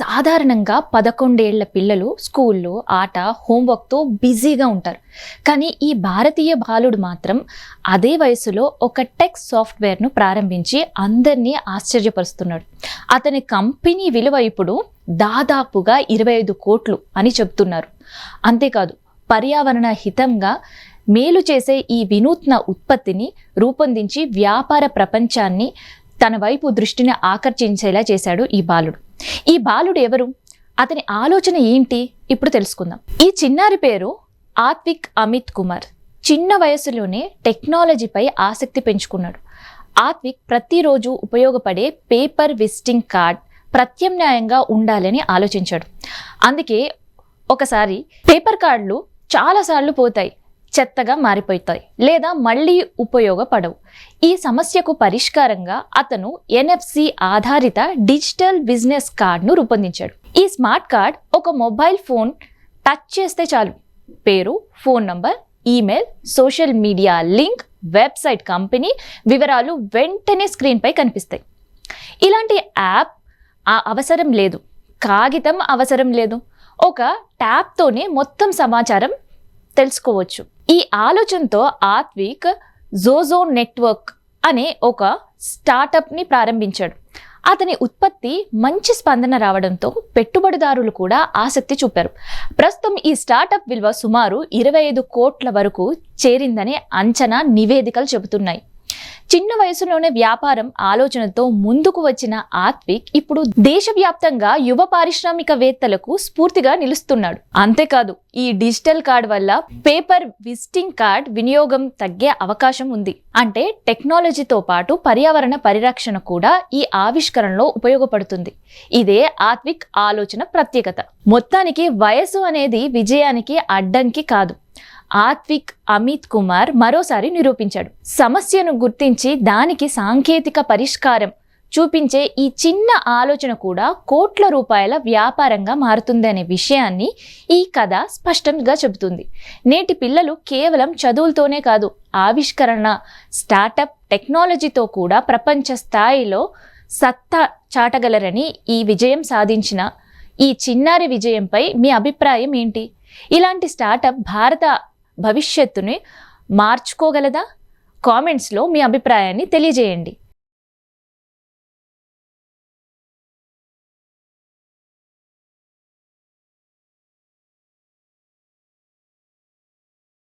సాధారణంగా 11 ఏళ్ల పిల్లలు స్కూల్లో ఆట హోంవర్క్తో బిజీగా ఉంటారు. కానీ ఈ భారతీయ బాలుడు మాత్రం అదే వయసులో ఒక టెక్ సాఫ్ట్వేర్ను ప్రారంభించి అందరినీ ఆశ్చర్యపరుస్తున్నాడు. అతని కంపెనీ విలువ ఇప్పుడు దాదాపుగా 25 కోట్లు అని చెప్తున్నారు. అంతేకాదు, పర్యావరణ హితంగా మేలు చేసే ఈ వినూత్న ఉత్పత్తిని రూపొందించి వ్యాపార ప్రపంచాన్ని తన వైపు దృష్టిని ఆకర్షించేలా చేశాడు ఈ బాలుడు ఎవరు? అతని ఆలోచన ఏంటి? ఇప్పుడు తెలుసుకుందాం. ఈ చిన్నారి పేరు ఆత్విక్ అమిత్ కుమార్. చిన్న వయసులోనే టెక్నాలజీపై ఆసక్తి పెంచుకున్నాడు. ఆత్విక్ ప్రతిరోజు ఉపయోగపడే పేపర్ విజిటింగ్ కార్డ్ ప్రత్యామ్నాయంగా ఉండాలని ఆలోచించాడు. అందుకే ఒకసారి పేపర్ కార్డులు చాలాసార్లు పోతాయి, చెత్తగా మారిపోతాయి లేదా మళ్ళీ ఉపయోగపడవు. ఈ సమస్యకు పరిష్కారంగా అతను NFC ఆధారిత డిజిటల్ బిజినెస్ కార్డ్ను రూపొందించాడు. ఈ స్మార్ట్ కార్డ్ ఒక మొబైల్ ఫోన్ టచ్ చేస్తే చాలు, పేరు, phone number, email, social media link, website, company వివరాలు వెంటనే స్క్రీన్పై కనిపిస్తాయి. ఇలాంటి యాప్ అవసరం లేదు, కాగితం అవసరం లేదు, ఒక ట్యాప్తోనే మొత్తం సమాచారం తెలుసుకోవచ్చు. ఈ ఆలోచనతో ఆత్విక్ జోజో నెట్వర్క్ అనే ఒక స్టార్టప్ని ప్రారంభించాడు. అతని ఉత్పత్తి మంచి స్పందన రావడంతో పెట్టుబడిదారులు కూడా ఆసక్తి చూపారు. ప్రస్తుతం ఈ స్టార్టప్ విలువ సుమారు 25 కోట్ల వరకు చేరిందనే అంచనా నివేదికలు చెబుతున్నాయి. చిన్న వయసులోనే వ్యాపారం ఆలోచనతో ముందుకు వచ్చిన ఆత్విక్ ఇప్పుడు దేశవ్యాప్తంగా యువ పారిశ్రామికవేత్తలకు స్ఫూర్తిగా నిలుస్తున్నాడు. అంతేకాదు, ఈ డిజిటల్ కార్డ్ వల్ల పేపర్ విజిటింగ్ కార్డ్ వినియోగం తగ్గే అవకాశం ఉంది. అంటే టెక్నాలజీతో పాటు పర్యావరణ పరిరక్షణ కూడా ఈ ఆవిష్కరణలో ఉపయోగపడుతుంది. ఇదే ఆత్విక్ ఆలోచన ప్రత్యేకత. మొత్తానికి వయసు అనేది విజయానికి అడ్డంకి కాదు. ఆత్విక్ అమిత్ కుమార్ మరోసారి నిరూపించాడు. సమస్యను గుర్తించి దానికి సాంకేతిక పరిష్కారం చూపించే ఈ చిన్న ఆలోచన కూడా కోట్ల రూపాయల వ్యాపారంగా మారుతుందనే విషయాన్ని ఈ కథ స్పష్టంగా చెబుతుంది. నేటి పిల్లలు కేవలం చదువులతోనే కాదు, ఆవిష్కరణ, స్టార్టప్, టెక్నాలజీతో కూడా ప్రపంచ స్థాయిలో సత్తా చాటగలరని ఈ విజయం సాధించిన ఈ చిన్నారి విజయంపై మీ అభిప్రాయం ఏంటి? ఇలాంటి స్టార్టప్ భారత భవిష్యత్తుని మార్చుకోగలదా? కామెంట్స్లో మీ అభిప్రాయాన్ని తెలియజేయండి.